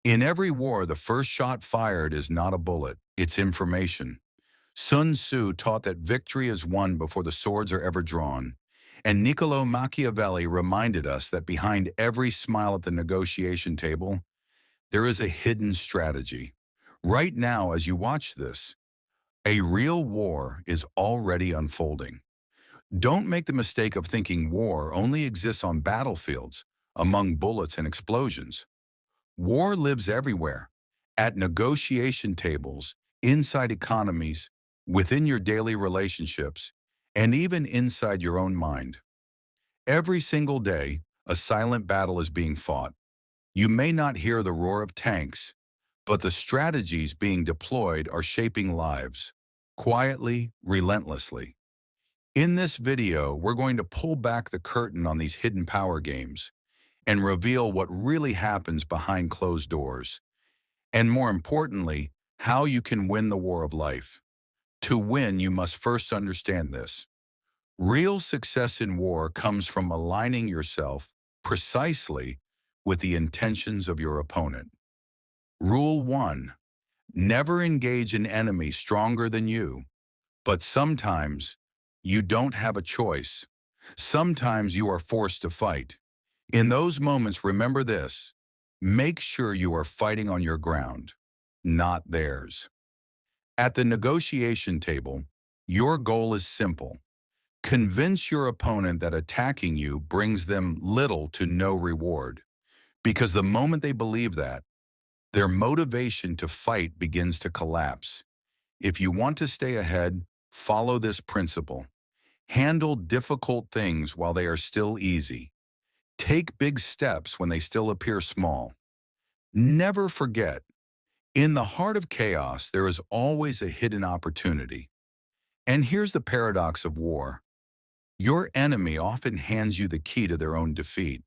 In every war, the first shot fired is not a bullet, it's information. Sun Tzu taught that victory is won before the swords are ever drawn. And Niccolo Machiavelli reminded us that behind every smile at the negotiation table, there is a hidden strategy. Right now, as you watch this, a real war is already unfolding. Don't make the mistake of thinking war only exists on battlefields, among bullets and explosions. War lives everywhere, at negotiation tables, inside economies, within your daily relationships, and even inside your own mind. Every single day, a silent battle is being fought. You may not hear the roar of tanks, but the strategies being deployed are shaping lives, quietly, relentlessly. In this video, we're going to pull back the curtain on these hidden power games and reveal what really happens behind closed doors, and more importantly, how you can win the war of life. To win, you must first understand this. Real success in war comes from aligning yourself precisely with the intentions of your opponent. Rule 1. Never engage an enemy stronger than you, but sometimes you don't have a choice. Sometimes you are forced to fight. In those moments, remember this. Make sure you are fighting on your ground, not theirs. At the negotiation table, your goal is simple. Convince your opponent that attacking you brings them little to no reward, because the moment they believe that, their motivation to fight begins to collapse. If you want to stay ahead, follow this principle. Handle difficult things while they are still easy. Take big steps when they still appear small. Never forget, in the heart of chaos, there is always a hidden opportunity. And here's the paradox of war. Your enemy often hands you the key to their own defeat.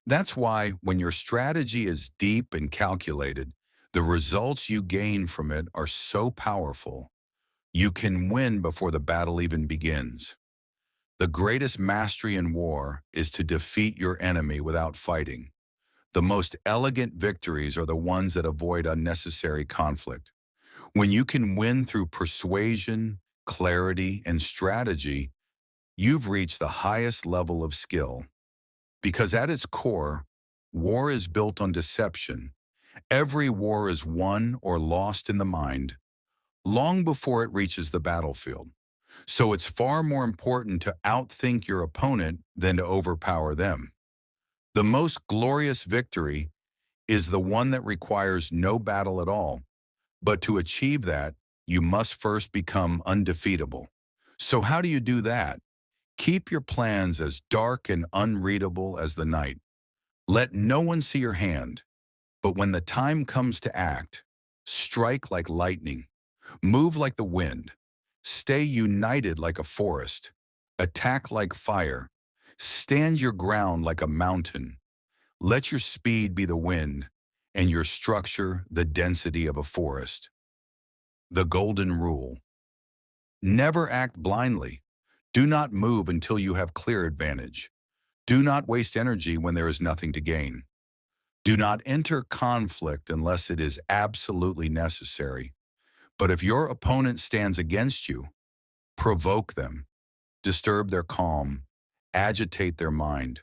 That's why, when your strategy is deep and calculated, the results you gain from it are so powerful. You can win before the battle even begins. The greatest mastery in war is to defeat your enemy without fighting. The most elegant victories are the ones that avoid unnecessary conflict. When you can win through persuasion, clarity, and strategy, you've reached the highest level of skill. Because at its core, war is built on deception. Every war is won or lost in the mind, long before it reaches the battlefield. So it's far more important to outthink your opponent than to overpower them. The most glorious victory is the one that requires no battle at all. But to achieve that, you must first become undefeatable. So how do you do that? Keep your plans as dark and unreadable as the night. Let no one see your hand. But when the time comes to act, strike like lightning. Move like the wind. Stay united like a forest. Attack like fire. Stand your ground like a mountain. Let your speed be the wind, and your structure the density of a forest. The golden rule. Never act blindly. Do not move until you have clear advantage. Do not waste energy when there is nothing to gain. Do not enter conflict unless it is absolutely necessary. But if your opponent stands against you, provoke them, disturb their calm, agitate their mind,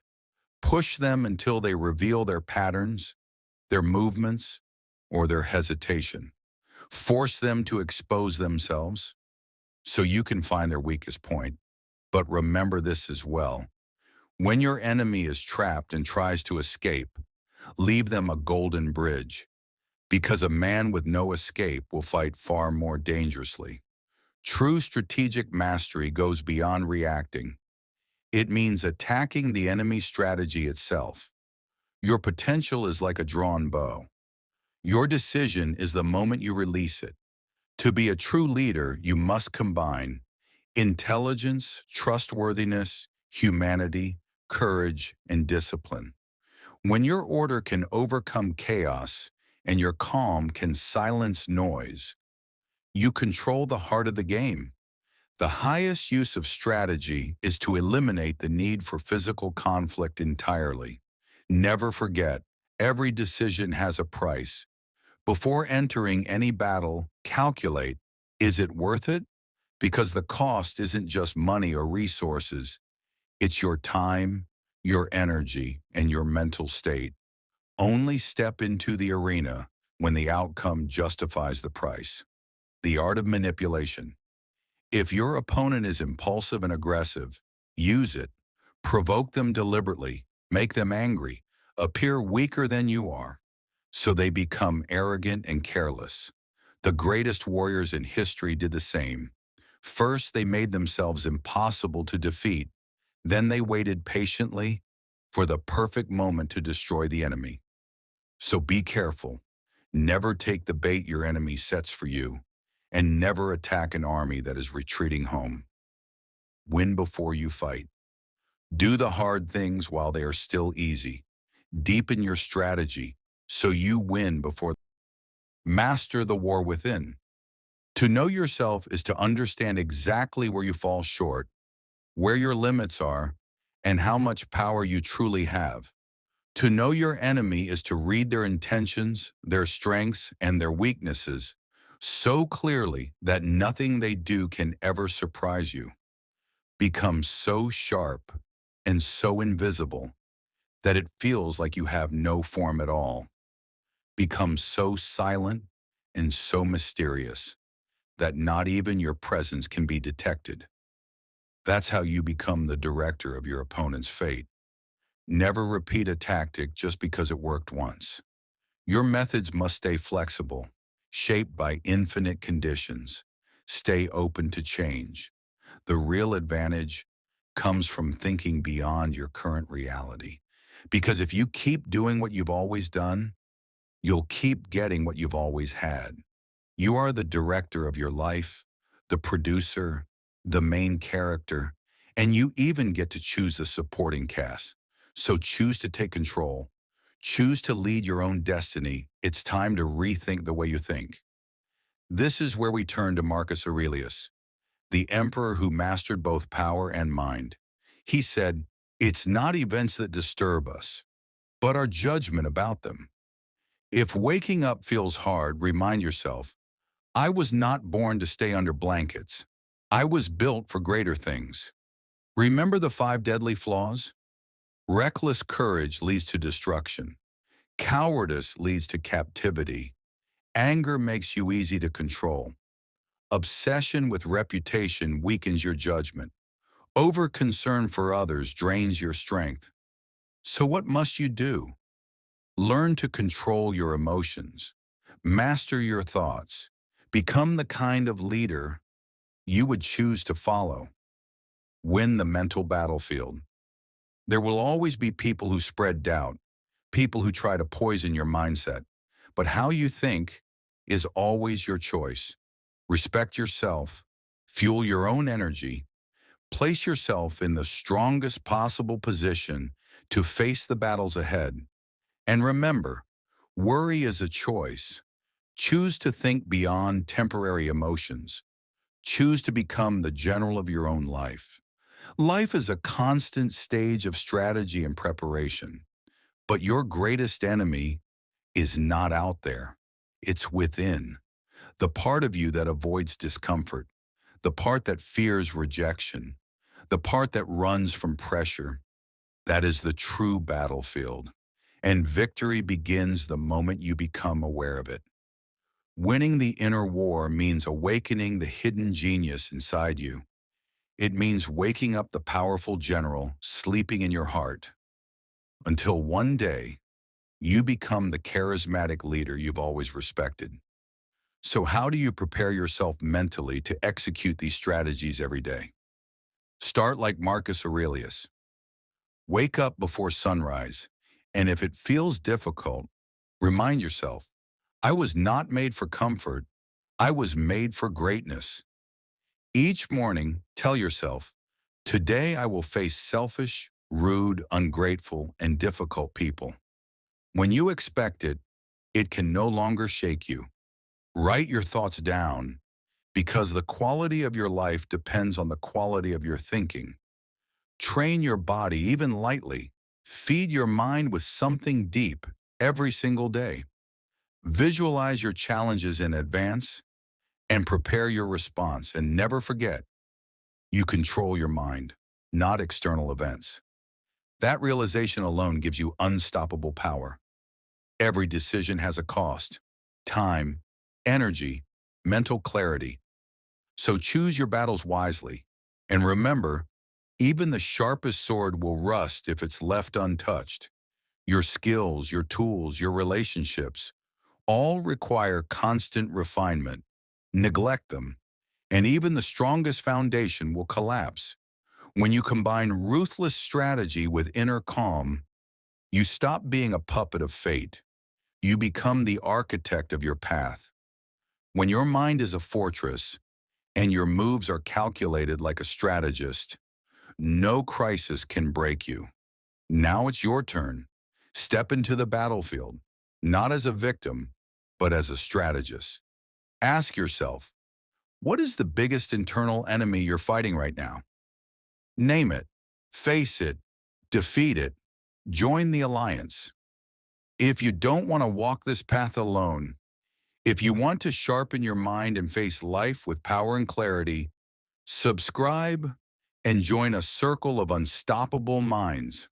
push them until they reveal their patterns, their movements, or their hesitation. Force them to expose themselves so you can find their weakest point. But remember this as well. When your enemy is trapped and tries to escape, leave them a golden bridge, because a man with no escape will fight far more dangerously. True strategic mastery goes beyond reacting. It means attacking the enemy's strategy itself. Your potential is like a drawn bow. Your decision is the moment you release it. To be a true leader, you must combine intelligence, trustworthiness, humanity, courage, and discipline. When your order can overcome chaos and your calm can silence noise, you control the heart of the game. The highest use of strategy is to eliminate the need for physical conflict entirely. Never forget, Every decision has a price. Before entering any battle, calculate, is it worth it? Because the cost isn't just money or resources, it's your time, your energy, and your mental state. Only step into the arena when the outcome justifies the price. The art of manipulation. If your opponent is impulsive and aggressive, use it. Provoke them deliberately, make them angry, appear weaker than you are, so they become arrogant and careless. The greatest warriors in history did the same. First, they made themselves impossible to defeat. Then they waited patiently for the perfect moment to destroy the enemy. So be careful. Never take the bait your enemy sets for you, and never attack an army that is retreating home. Win before you fight. Do the hard things while they are still easy. Deepen your strategy so you win before. Master the war within. To know yourself is to understand exactly where you fall short, where your limits are, and how much power you truly have. To know your enemy is to read their intentions, their strengths, and their weaknesses so clearly that nothing they do can ever surprise you. Become so sharp and so invisible that it feels like you have no form at all. Become so silent and so mysterious that not even your presence can be detected. That's how you become the director of your opponent's fate. Never repeat a tactic just because it worked once. Your methods must stay flexible, shaped by infinite conditions. Stay open to change. The real advantage comes from thinking beyond your current reality. Because if you keep doing what you've always done, you'll keep getting what you've always had. You are the director of your life, the producer, the main character, and you even get to choose the supporting cast. So choose to take control. Choose to lead your own destiny. It's time to rethink the way you think. This is where we turn to Marcus Aurelius, the emperor who mastered both power and mind. He said, "It's not events that disturb us, but our judgment about them." If waking up feels hard, remind yourself, I was not born to stay under blankets. I was built for greater things. Remember the 5 deadly flaws? Reckless courage leads to destruction. Cowardice leads to captivity. Anger makes you easy to control. Obsession with reputation weakens your judgment. Over-concern for others drains your strength. So what must you do? Learn to control your emotions. Master your thoughts. Become the kind of leader you would choose to follow. Win the mental battlefield. There will always be people who spread doubt, people who try to poison your mindset. But how you think is always your choice. Respect yourself, fuel your own energy, place yourself in the strongest possible position to face the battles ahead. And remember, worry is a choice. Choose to think beyond temporary emotions. Choose to become the general of your own life. Life is a constant stage of strategy and preparation. But your greatest enemy is not out there. It's within. The part of you that avoids discomfort, the part that fears rejection, the part that runs from pressure. That is the true battlefield. And victory begins the moment you become aware of it. Winning the inner war means awakening the hidden genius inside you. It means waking up the powerful general sleeping in your heart. Until one day, you become the charismatic leader you've always respected. So how do you prepare yourself mentally to execute these strategies every day? Start like Marcus Aurelius. Wake up before sunrise, and if it feels difficult, remind yourself, I was not made for comfort, I was made for greatness. Each morning, tell yourself, today I will face selfish, rude, ungrateful, and difficult people. When you expect it, it can no longer shake you. Write your thoughts down, because the quality of your life depends on the quality of your thinking. Train your body, even lightly. Feed your mind with something deep. every single day. Visualize your challenges in advance and prepare your response. And never forget, you control your mind, not external events. That realization alone gives you unstoppable power. Every decision has a cost: time, energy, mental clarity. So choose your battles wisely. And remember, even the sharpest sword will rust if it's left untouched. Your skills, your tools, your relationships all require constant refinement. Neglect them, and even the strongest foundation will collapse. When you combine ruthless strategy with inner calm, you stop being a puppet of fate. You become the architect of your path. When your mind is a fortress and your moves are calculated like a strategist, no crisis can break you. Now it's your turn. Step into the battlefield, not as a victim, but as a strategist. Ask yourself, what is the biggest internal enemy you're fighting right now? Name it, face it, defeat it, join the alliance. If you don't want to walk this path alone, if you want to sharpen your mind and face life with power and clarity, subscribe and join a circle of unstoppable minds.